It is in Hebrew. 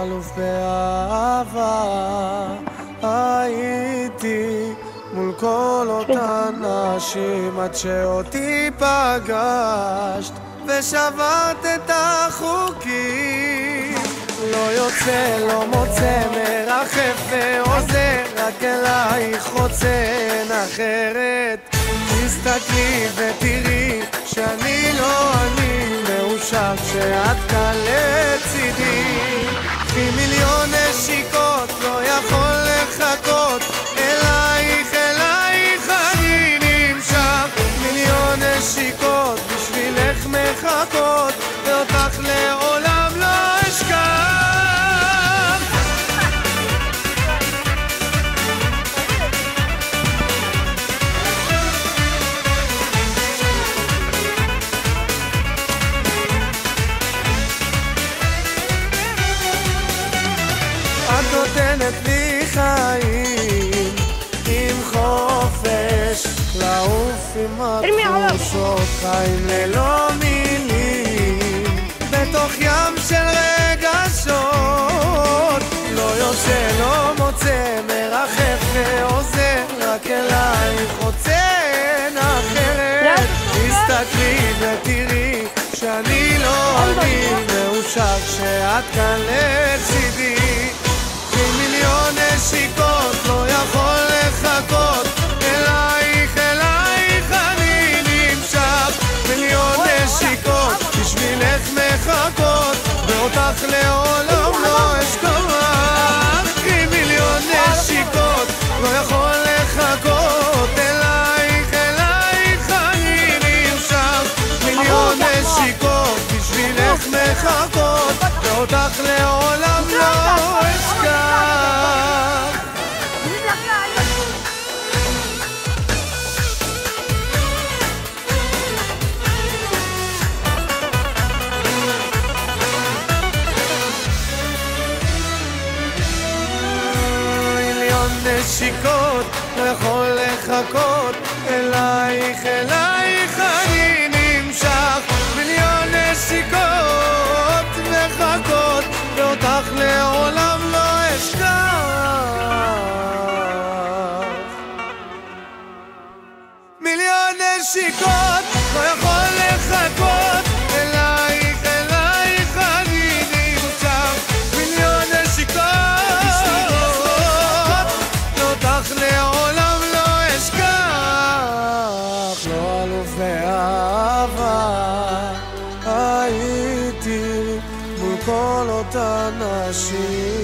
אלוף באהבה, הייתי מול כל אותן נשים עד שאותי פגשת ושברת את החוקים. לא יוצא, לא מוצא, מרחף ועוזר, רק אלייך רוצה, אין אחרת. תסתכלי ותראי שאני לא אני, מאושר כשאת כאן לצידי. קחי מיליון נשיקות, לא יכול לחכות, אלייך, אלייך אני נמשך. מיליון נשיקות, בשבילך מחכות, ואותך לעולם לא אשכח. את נותנת לי חיים עם חופש, לעוף עם התחושות, חיים ללא מילים בתוך ים של רגשות. לא יוצא, לא מוצא, מרחף ועוזר, רק אלייך רוצה, אין אחרת. תסתכלי ותראי שאני לא אני, מאושר כשאת כאן לצידי. מיליון נשיקות, לא יכול לחכות, אלייך, אלייך אני נמשך. מיליון נשיקות, בשבילך מחכות, ואותך לעולם לא אשכח. מיליון נשיקות, לא יכול לחכות, אלייך, אלייך אני נמשך. מיליון נשיקות, בשבילך מחכות, ואותך לעולם לא אשכח. נשיקות, לא יכול לחכות, אלייך, אלייך אני נמשך. מיליון נשיקות מחכות, ואותך לעולם לא אשכח. מיליון נשיקות, לא יכול לחכות, אלייך, אלייך אני נמשך. מיליון נשיקות לעולם לא אשכח. לא אלוף באהבה, הייתי מול כל אותן נשים